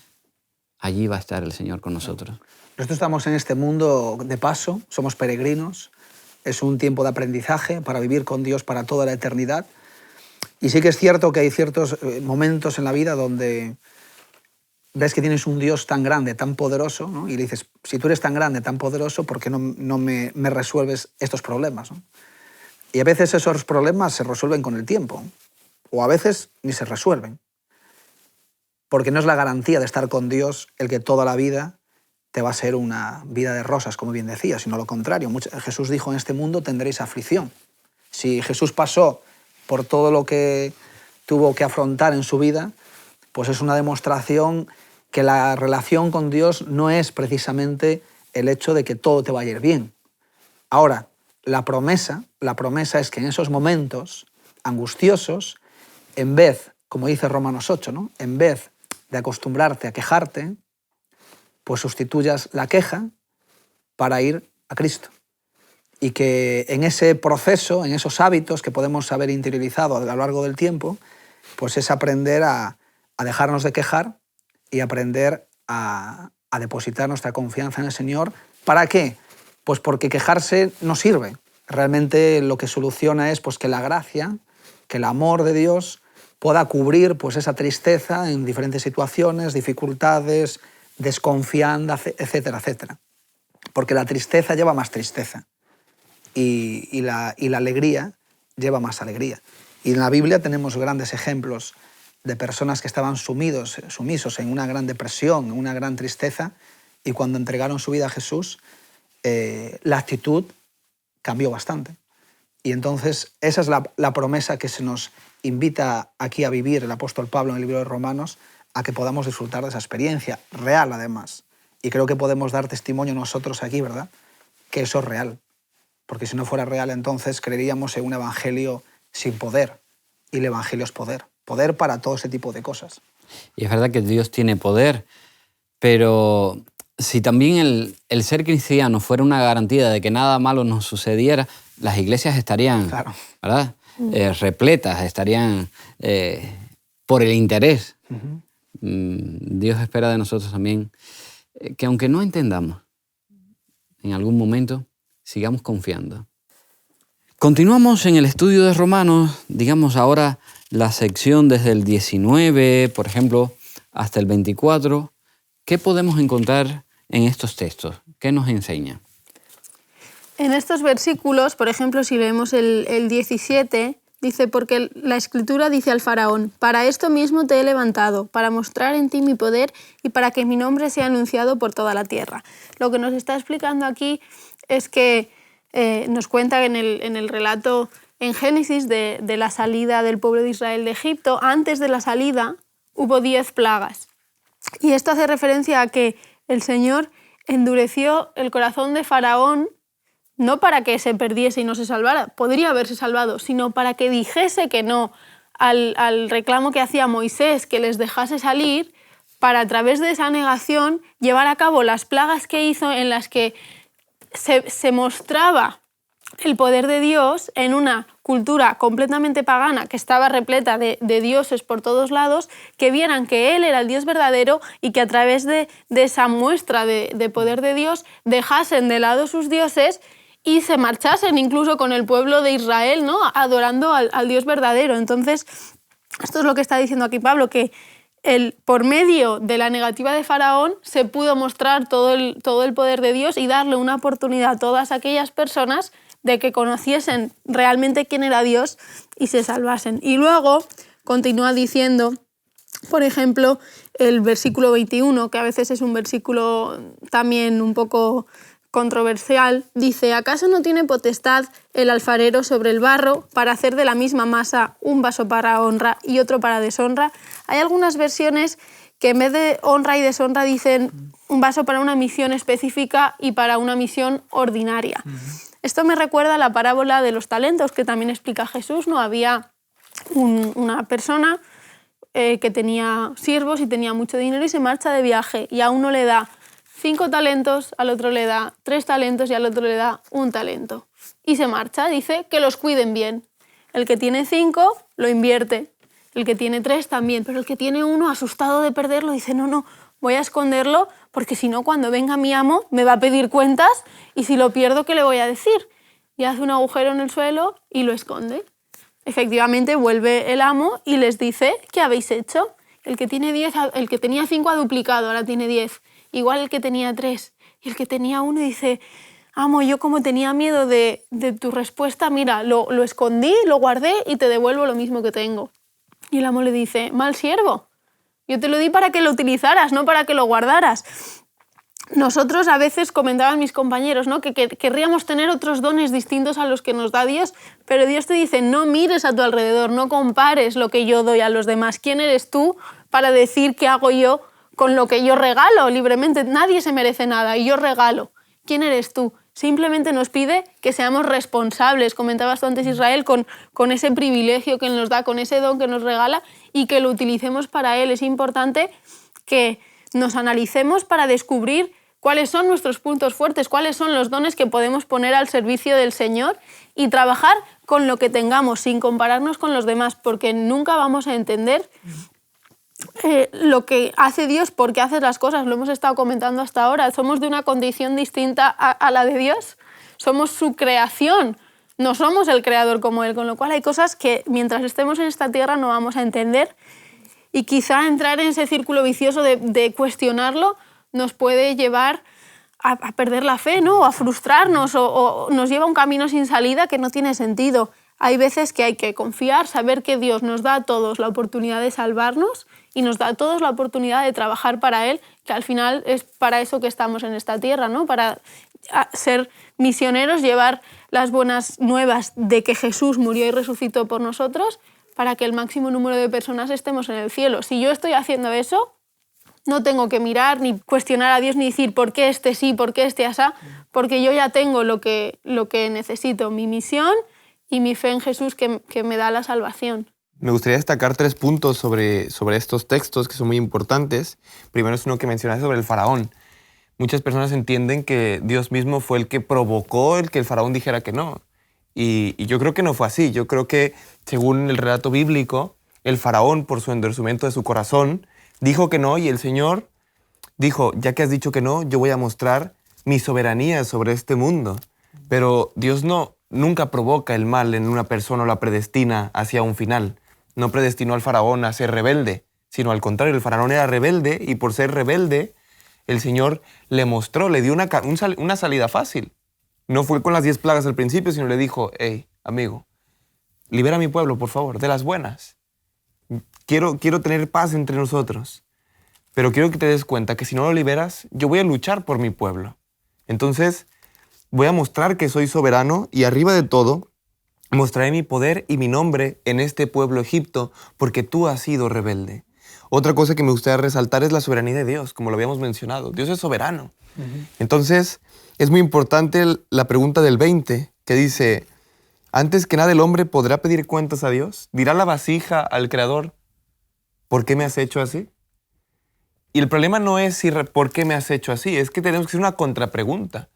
allí va a estar el Señor con nosotros. Nosotros estamos en este mundo de paso, somos peregrinos, es un tiempo de aprendizaje para vivir con Dios para toda la eternidad. Y sí que es cierto que hay ciertos momentos en la vida donde ves que tienes un Dios tan grande, tan poderoso, ¿no? Y le dices, si tú eres tan grande, tan poderoso, ¿por qué no me resuelves estos problemas, ¿no? Y a veces esos problemas se resuelven con el tiempo, o a veces ni se resuelven. Porque no es la garantía de estar con Dios el que toda la vida te va a ser una vida de rosas, como bien decía, sino lo contrario. Jesús dijo, en este mundo tendréis aflicción. Si Jesús pasó por todo lo que tuvo que afrontar en su vida, pues es una demostración que la relación con Dios no es precisamente el hecho de que todo te vaya a ir bien. Ahora, la promesa es que en esos momentos angustiosos, en vez, como dice Romanos 8, ¿no?, en vez de acostumbrarte a quejarte, pues sustituyas la queja para ir a Cristo. Y que en ese proceso, en esos hábitos que podemos haber interiorizado a lo largo del tiempo, pues es aprender a dejarnos de quejar y aprender a depositar nuestra confianza en el Señor. ¿Para qué? Pues porque quejarse no sirve. Realmente lo que soluciona es pues, que la gracia, que el amor de Dios pueda cubrir pues, esa tristeza en diferentes situaciones, dificultades, desconfianza, etcétera, etcétera. Porque la tristeza lleva más tristeza y la alegría lleva más alegría. Y en la Biblia tenemos grandes ejemplos de personas que estaban sumisos en una gran depresión, en una gran tristeza, y cuando entregaron su vida a Jesús, la actitud cambió bastante. Y entonces esa es la promesa que se nos invita aquí a vivir el apóstol Pablo en el libro de Romanos, a que podamos disfrutar de esa experiencia, real además. Y creo que podemos dar testimonio nosotros aquí, ¿verdad?, que eso es real. Porque si no fuera real, entonces creeríamos en un evangelio sin poder. Y el evangelio es poder. Poder para todo ese tipo de cosas. Y es verdad que Dios tiene poder, pero si también el ser cristiano fuera una garantía de que nada malo nos sucediera, las iglesias estarían, claro, ¿verdad?, repletas, estarían por el interés. Uh-huh. Dios espera de nosotros también que aunque no entendamos, en algún momento sigamos confiando. Continuamos en el estudio de Romanos, digamos ahora la sección desde el 19, por ejemplo, hasta el 24. ¿Qué podemos encontrar en estos textos? ¿Qué nos enseña? En estos versículos, por ejemplo, si leemos el 17, dice, porque la Escritura dice al faraón, para esto mismo te he levantado, para mostrar en ti mi poder y para que mi nombre sea anunciado por toda la tierra. Lo que nos está explicando aquí es que nos cuenta en el relato en Génesis de la salida del pueblo de Israel de Egipto, antes de la salida hubo 10 plagas. Y esto hace referencia a que el Señor endureció el corazón de Faraón, no para que se perdiese y no se salvara, podría haberse salvado, sino para que dijese que no al reclamo que hacía Moisés, que les dejase salir, para a través de esa negación llevar a cabo las plagas que hizo en las que se mostraba el poder de Dios en una cultura completamente pagana que estaba repleta de dioses por todos lados, que vieran que Él era el Dios verdadero y que a través de esa muestra de poder de Dios dejasen de lado sus dioses y se marchasen incluso con el pueblo de Israel, ¿no?, adorando al Dios verdadero. Entonces, esto es lo que está diciendo aquí Pablo, que por medio de la negativa de Faraón se pudo mostrar todo el poder de Dios y darle una oportunidad a todas aquellas personas de que conociesen realmente quién era Dios y se salvasen. Y luego continúa diciendo, por ejemplo, el versículo 21, que a veces es un versículo también un poco controversial, dice, ¿acaso no tiene potestad el alfarero sobre el barro para hacer de la misma masa un vaso para honra y otro para deshonra? Hay algunas versiones que en vez de honra y deshonra dicen un vaso para una misión específica y para una misión ordinaria. Esto me recuerda a la parábola de los talentos que también explica Jesús, ¿no? Había una persona que tenía siervos y tenía mucho dinero y se marcha de viaje y a uno le da 5 talentos, al otro le da 3 talentos y al otro le da 1 talento. Y se marcha, dice que los cuiden bien. El que tiene 5 lo invierte, el que tiene 3 también, pero el que tiene 1, asustado de perderlo, dice no, voy a esconderlo porque si no cuando venga mi amo me va a pedir cuentas y si lo pierdo, ¿qué le voy a decir? Y hace un agujero en el suelo y lo esconde. Efectivamente vuelve el amo y les dice, ¿qué habéis hecho? El que tenía 5 ha duplicado, ahora tiene 10. Igual el que tenía 3 y el que tenía 1 dice, amo, yo como tenía miedo de tu respuesta, mira, lo escondí, lo guardé y te devuelvo lo mismo que tengo. Y el amo le dice, mal siervo, yo te lo di para que lo utilizaras, no para que lo guardaras. Nosotros a veces, comentaban mis compañeros, ¿no?, que querríamos tener otros dones distintos a los que nos da Dios, pero Dios te dice, no mires a tu alrededor, no compares lo que yo doy a los demás. ¿Quién eres tú para decir qué hago yo con lo que yo regalo libremente? Nadie se merece nada y yo regalo. ¿Quién eres tú? Simplemente nos pide que seamos responsables, comentabas tú antes, Israel, con ese privilegio que Él nos da, con ese don que nos regala y que lo utilicemos para Él. Es importante que nos analicemos para descubrir cuáles son nuestros puntos fuertes, cuáles son los dones que podemos poner al servicio del Señor y trabajar con lo que tengamos, sin compararnos con los demás, porque nunca vamos a entender lo que hace Dios, por qué hace las cosas. Lo hemos estado comentando hasta ahora. Somos de una condición distinta a la de Dios. Somos su creación. No somos el creador como Él, con lo cual hay cosas que mientras estemos en esta tierra no vamos a entender y quizá entrar en ese círculo vicioso de cuestionarlo nos puede llevar a perder la fe, ¿no? O a frustrarnos o nos lleva a un camino sin salida que no tiene sentido. Hay veces que hay que confiar, saber que Dios nos da a todos la oportunidad de salvarnos y nos da a todos la oportunidad de trabajar para Él, que al final es para eso que estamos en esta tierra, ¿no? Para ser misioneros, llevar las buenas nuevas de que Jesús murió y resucitó por nosotros para que el máximo número de personas estemos en el cielo. Si yo estoy haciendo eso, no tengo que mirar ni cuestionar a Dios ni decir por qué este sí, por qué este asá, porque yo ya tengo lo que necesito, mi misión y mi fe en Jesús que me da la salvación. Me gustaría destacar 3 puntos sobre estos textos que son muy importantes. Primero es uno que mencionaste sobre el faraón. Muchas personas entienden que Dios mismo fue el que provocó el que el faraón dijera que no. Y yo creo que no fue así. Yo creo que, según el relato bíblico, el faraón, por su endurecimiento de su corazón, dijo que no y el Señor dijo, ya que has dicho que no, yo voy a mostrar mi soberanía sobre este mundo. Pero Dios nunca provoca el mal en una persona o la predestina hacia un final. No predestinó al faraón a ser rebelde, sino al contrario, el faraón era rebelde y por ser rebelde, el Señor le mostró, le dio una salida fácil. No fue con las 10 plagas al principio, sino le dijo, hey, amigo, libera a mi pueblo, por favor, de las buenas. Quiero tener paz entre nosotros, pero quiero que te des cuenta que si no lo liberas, yo voy a luchar por mi pueblo. Entonces, voy a mostrar que soy soberano y arriba de todo, mostraré mi poder y mi nombre en este pueblo Egipto, porque tú has sido rebelde. Otra cosa que me gustaría resaltar es la soberanía de Dios, como lo habíamos mencionado. Dios es soberano. Entonces, es muy importante la pregunta del 20, que dice, antes que nada el hombre podrá pedir cuentas a Dios. ¿Dirá la vasija al Creador, ¿por qué me has hecho así? Y el problema no es ¿por qué me has hecho así? Es que tenemos que hacer una contrapregunta.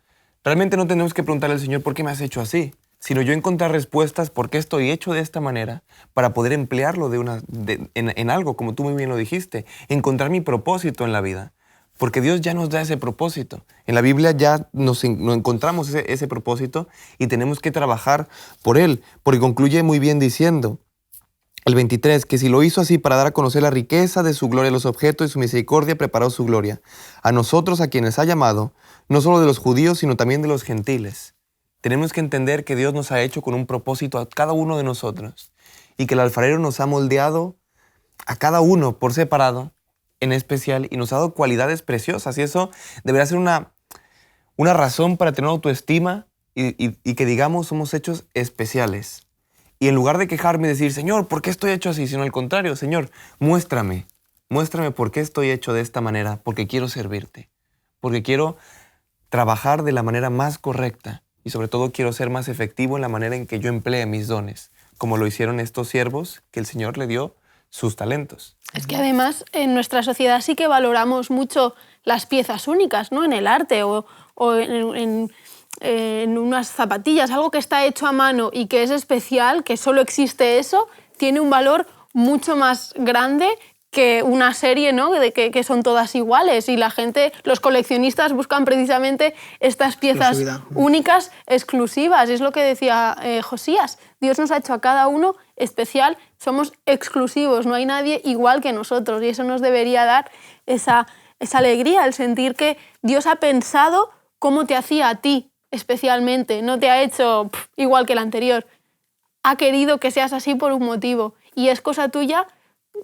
Realmente no tenemos que preguntarle al Señor, ¿por qué me has hecho así? Sino yo encontrar respuestas por qué estoy hecho de esta manera para poder emplearlo en algo, como tú muy bien lo dijiste. Encontrar mi propósito en la vida. Porque Dios ya nos da ese propósito. En la Biblia ya nos encontramos ese propósito y tenemos que trabajar por él. Porque concluye muy bien diciendo, el 23, que si lo hizo así para dar a conocer la riqueza de su gloria, los objetos de su misericordia, preparó su gloria. A nosotros, a quienes ha llamado, no solo de los judíos, sino también de los gentiles. Tenemos que entender que Dios nos ha hecho con un propósito a cada uno de nosotros y que el alfarero nos ha moldeado a cada uno por separado, en especial, y nos ha dado cualidades preciosas. Y eso debería ser una razón para tener autoestima y que digamos somos hechos especiales. Y en lugar de quejarme y decir, Señor, ¿por qué estoy hecho así? Sino al contrario, Señor, muéstrame por qué estoy hecho de esta manera, porque quiero servirte, porque quiero trabajar de la manera más correcta y sobre todo quiero ser más efectivo en la manera en que yo emplee mis dones, como lo hicieron estos siervos que el Señor le dio sus talentos. Es que además en nuestra sociedad sí que valoramos mucho las piezas únicas, ¿no? En el arte o en unas zapatillas, algo que está hecho a mano y que es especial, que solo existe eso, tiene un valor mucho más grande que una serie, ¿no? que son todas iguales y la gente, los coleccionistas buscan precisamente estas piezas únicas, exclusivas. Es lo que decía Josías. Dios nos ha hecho a cada uno especial, somos exclusivos, no hay nadie igual que nosotros y eso nos debería dar esa alegría, el sentir que Dios ha pensado cómo te hacía a ti especialmente, no te ha hecho igual que el anterior. Ha querido que seas así por un motivo y es cosa tuya,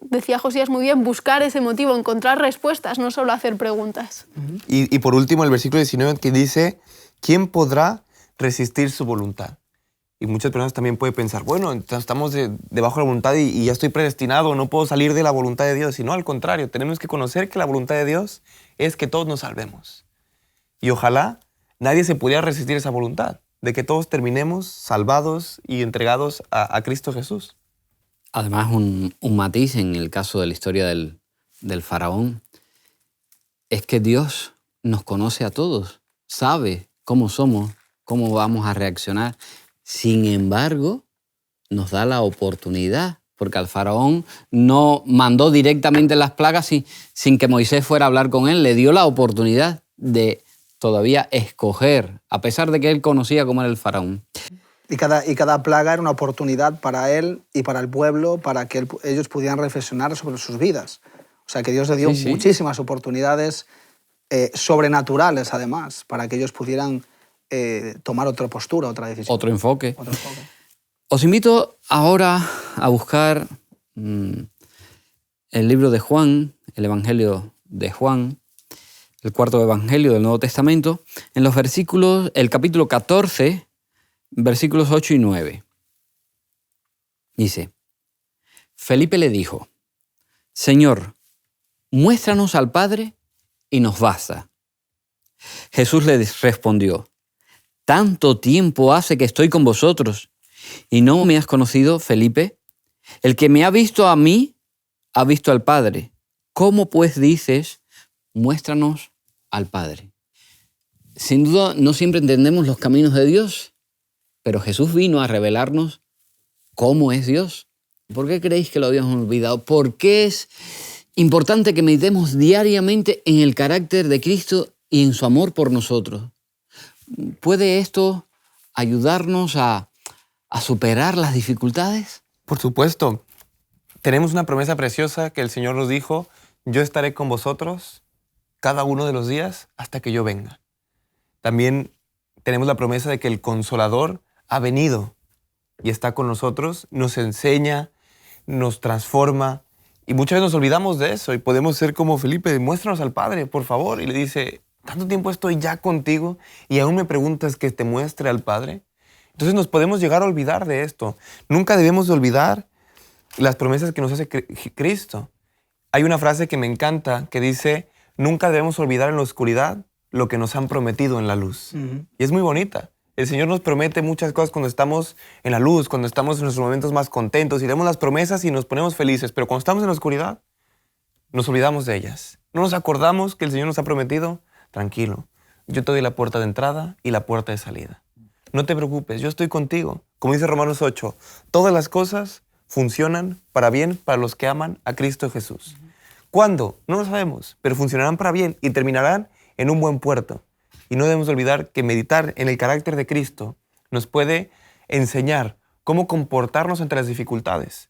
decía Josías muy bien, buscar ese motivo, encontrar respuestas, no solo hacer preguntas. Y por último, el versículo 19 que dice, ¿quién podrá resistir su voluntad? Y muchas personas también pueden pensar, bueno, estamos debajo de la voluntad y ya estoy predestinado, no puedo salir de la voluntad de Dios. Y no, al contrario, tenemos que conocer que la voluntad de Dios es que todos nos salvemos. Y ojalá nadie se pudiera resistir esa voluntad, de que todos terminemos salvados y entregados a Cristo Jesús. Además, un matiz en el caso de la historia del faraón, es que Dios nos conoce a todos, sabe cómo somos, cómo vamos a reaccionar. Sin embargo, nos da la oportunidad, porque al faraón no mandó directamente las plagas sin que Moisés fuera a hablar con él. Le dio la oportunidad de todavía escoger, a pesar de que él conocía cómo era el faraón. Y cada plaga era una oportunidad para él y para el pueblo, para que ellos pudieran reflexionar sobre sus vidas. O sea, que Dios le dio muchísimas oportunidades sobrenaturales, además, para que ellos pudieran tomar otra postura, otra decisión. Otro enfoque. Os invito ahora a buscar el libro de Juan, el Evangelio de Juan, el cuarto Evangelio del Nuevo Testamento, en los versículos, el capítulo 14, versículos 8 y 9. Dice, Felipe le dijo, Señor, muéstranos al Padre y nos basta. Jesús le respondió, ¿tanto tiempo hace que estoy con vosotros y no me has conocido, Felipe? El que me ha visto a mí, ha visto al Padre. ¿Cómo pues dices, muéstranos al Padre? Sin duda, no siempre entendemos los caminos de Dios, pero Jesús vino a revelarnos cómo es Dios. ¿Por qué creéis que lo habíamos olvidado? ¿Por qué es importante que meditemos diariamente en el carácter de Cristo y en su amor por nosotros? ¿Puede esto ayudarnos a superar las dificultades? Por supuesto. Tenemos una promesa preciosa que el Señor nos dijo, yo estaré con vosotros cada uno de los días hasta que yo venga. También tenemos la promesa de que el Consolador ha venido y está con nosotros, nos enseña, nos transforma y muchas veces nos olvidamos de eso y podemos ser como Felipe, muéstranos al Padre, por favor. Y le dice, tanto tiempo estoy ya contigo y aún me preguntas que te muestre al Padre. Entonces nos podemos llegar a olvidar de esto. Nunca debemos de olvidar las promesas que nos hace Cristo. Hay una frase que me encanta que dice, nunca debemos olvidar en la oscuridad lo que nos han prometido en la luz. Y es muy bonita. El Señor nos promete muchas cosas cuando estamos en la luz, cuando estamos en nuestros momentos más contentos y vemos las promesas y nos ponemos felices. Pero cuando estamos en la oscuridad, nos olvidamos de ellas. No nos acordamos que el Señor nos ha prometido, tranquilo, yo te doy la puerta de entrada y la puerta de salida. No te preocupes, yo estoy contigo. Como dice Romanos 8, todas las cosas funcionan para bien para los que aman a Cristo Jesús. ¿Cuándo? No lo sabemos, pero funcionarán para bien y terminarán en un buen puerto. Y no debemos olvidar que meditar en el carácter de Cristo nos puede enseñar cómo comportarnos ante las dificultades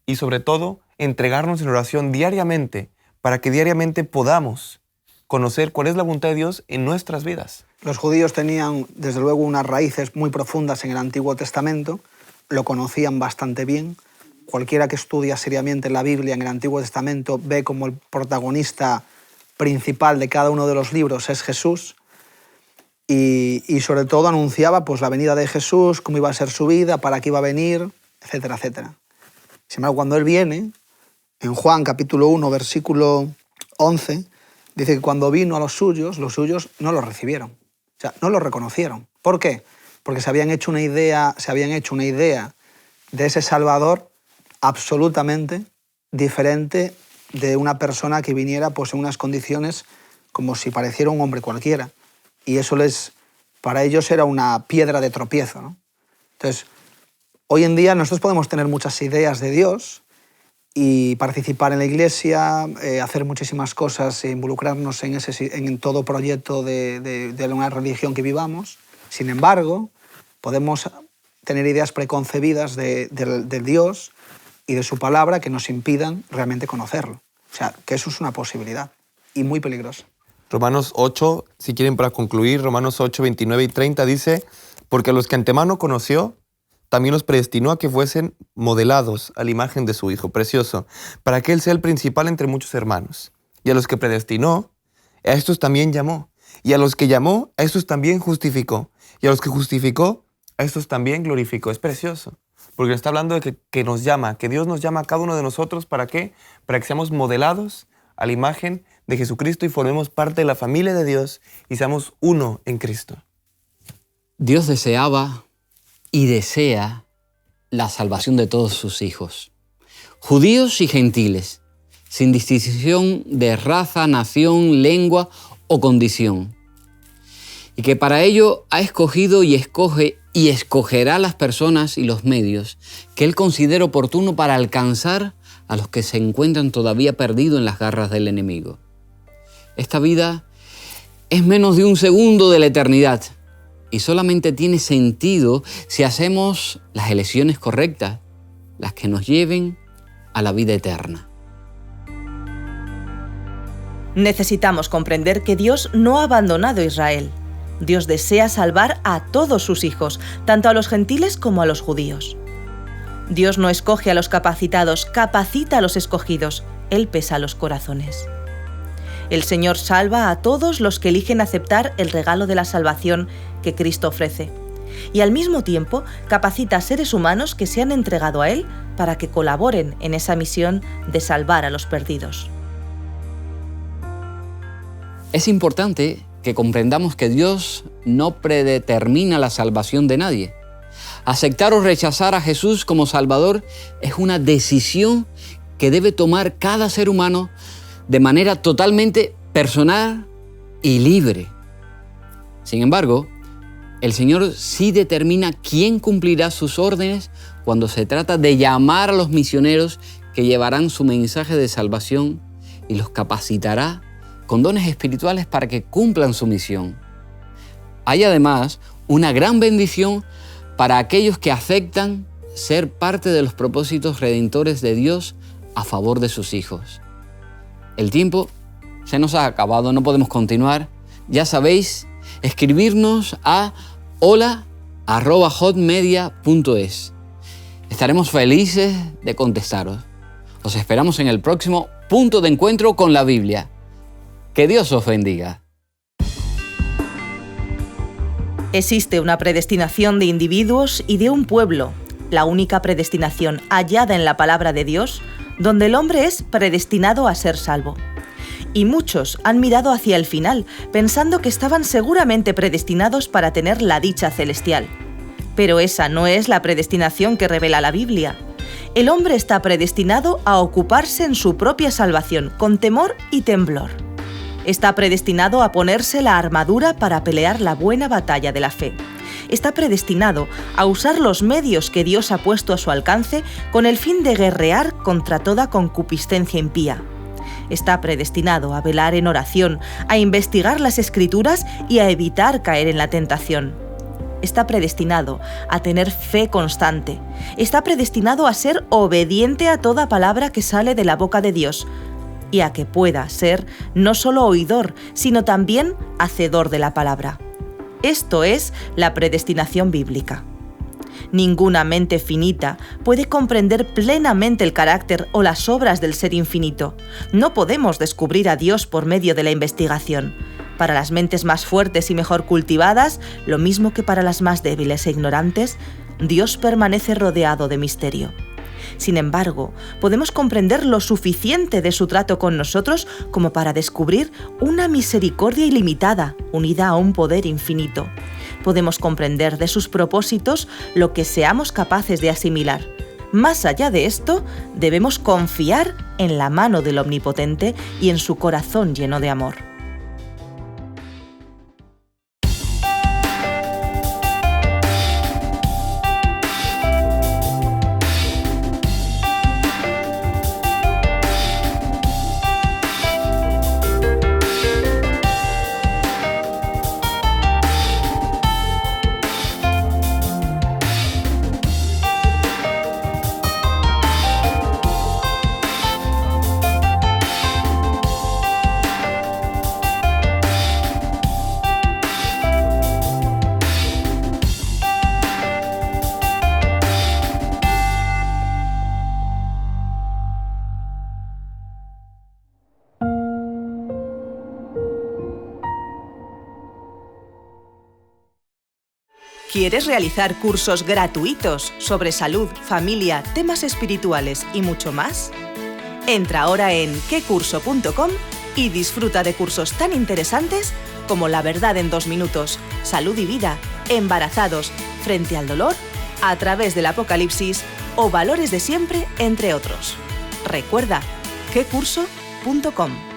y sobre todo entregarnos en oración diariamente para que diariamente podamos conocer cuál es la voluntad de Dios en nuestras vidas. Los judíos tenían, desde luego, unas raíces muy profundas en el Antiguo Testamento, lo conocían bastante bien. Cualquiera que estudia seriamente la Biblia en el Antiguo Testamento ve como el protagonista principal de cada uno de los libros es Jesús y sobre todo anunciaba pues, la venida de Jesús, cómo iba a ser su vida, para qué iba a venir, etcétera, etcétera. Sin embargo, cuando Él viene, en Juan capítulo 1, versículo 11, dice que cuando vino a los suyos no lo recibieron, o sea, no lo reconocieron. ¿Por qué? Porque se habían hecho una idea de ese Salvador absolutamente diferente de una persona que viniera pues, en unas condiciones como si pareciera un hombre cualquiera. Y eso para ellos era una piedra de tropiezo, ¿no? Entonces, hoy en día nosotros podemos tener muchas ideas de Dios y participar en la iglesia, hacer muchísimas cosas e involucrarnos en todo proyecto de una religión que vivamos. Sin embargo, podemos tener ideas preconcebidas de Dios y de su palabra que nos impidan realmente conocerlo. O sea, que eso es una posibilidad y muy peligrosa. Romanos 8, si quieren para concluir, Romanos 8, 29 y 30 dice, porque a los que antemano conoció, también los predestinó a que fuesen modelados a la imagen de su Hijo precioso, para que Él sea el principal entre muchos hermanos. Y a los que predestinó, a estos también llamó. Y a los que llamó, a estos también justificó. Y a los que justificó, a estos también glorificó. Es precioso, porque está hablando de que nos llama, que Dios nos llama a cada uno de nosotros. ¿Para qué? Para que seamos modelados a la imagen de Jesucristo y formemos parte de la familia de Dios y seamos uno en Cristo. Dios deseaba y desea la salvación de todos sus hijos, judíos y gentiles, sin distinción de raza, nación, lengua o condición. Y que para ello ha escogido y escoge y escogerá las personas y los medios que Él considera oportuno para alcanzar a los que se encuentran todavía perdidos en las garras del enemigo. Esta vida es menos de un segundo de la eternidad y solamente tiene sentido si hacemos las elecciones correctas, las que nos lleven a la vida eterna. Necesitamos comprender que Dios no ha abandonado a Israel. Dios desea salvar a todos sus hijos, tanto a los gentiles como a los judíos. Dios no escoge a los capacitados, capacita a los escogidos. Él pesa los corazones. El Señor salva a todos los que eligen aceptar el regalo de la salvación que Cristo ofrece. Y al mismo tiempo capacita a seres humanos que se han entregado a Él para que colaboren en esa misión de salvar a los perdidos. Es importante que comprendamos que Dios no predetermina la salvación de nadie. Aceptar o rechazar a Jesús como Salvador es una decisión que debe tomar cada ser humano de manera totalmente personal y libre. Sin embargo, el Señor sí determina quién cumplirá sus órdenes cuando se trata de llamar a los misioneros que llevarán su mensaje de salvación y los capacitará con dones espirituales para que cumplan su misión. Hay además una gran bendición para aquellos que aceptan ser parte de los propósitos redentores de Dios a favor de sus hijos. El tiempo se nos ha acabado, no podemos continuar. Ya sabéis, escribirnos a hola@hotmedia.es. Estaremos felices de contestaros. Os esperamos en el próximo punto de encuentro con la Biblia. Que Dios os bendiga. Existe una predestinación de individuos y de un pueblo, la única predestinación hallada en la palabra de Dios, donde el hombre es predestinado a ser salvo. Y muchos han mirado hacia el final, pensando que estaban seguramente predestinados para tener la dicha celestial. Pero esa no es la predestinación que revela la Biblia. El hombre está predestinado a ocuparse en su propia salvación, con temor y temblor. Está predestinado a ponerse la armadura para pelear la buena batalla de la fe. Está predestinado a usar los medios que Dios ha puesto a su alcance con el fin de guerrear contra toda concupiscencia impía. Está predestinado a velar en oración, a investigar las Escrituras y a evitar caer en la tentación. Está predestinado a tener fe constante. Está predestinado a ser obediente a toda palabra que sale de la boca de Dios, y a que pueda ser no solo oidor, sino también hacedor de la palabra. Esto es la predestinación bíblica. Ninguna mente finita puede comprender plenamente el carácter o las obras del Ser infinito. No podemos descubrir a Dios por medio de la investigación. Para las mentes más fuertes y mejor cultivadas, lo mismo que para las más débiles e ignorantes, Dios permanece rodeado de misterio. Sin embargo, podemos comprender lo suficiente de su trato con nosotros como para descubrir una misericordia ilimitada unida a un poder infinito. Podemos comprender de sus propósitos lo que seamos capaces de asimilar. Más allá de esto, debemos confiar en la mano del Omnipotente y en su corazón lleno de amor. ¿Quieres realizar cursos gratuitos sobre salud, familia, temas espirituales y mucho más? Entra ahora en quecurso.com y disfruta de cursos tan interesantes como La verdad en 2 minutos, Salud y vida, Embarazados, Frente al dolor, A través del Apocalipsis o Valores de siempre, entre otros. Recuerda, gcurso.com.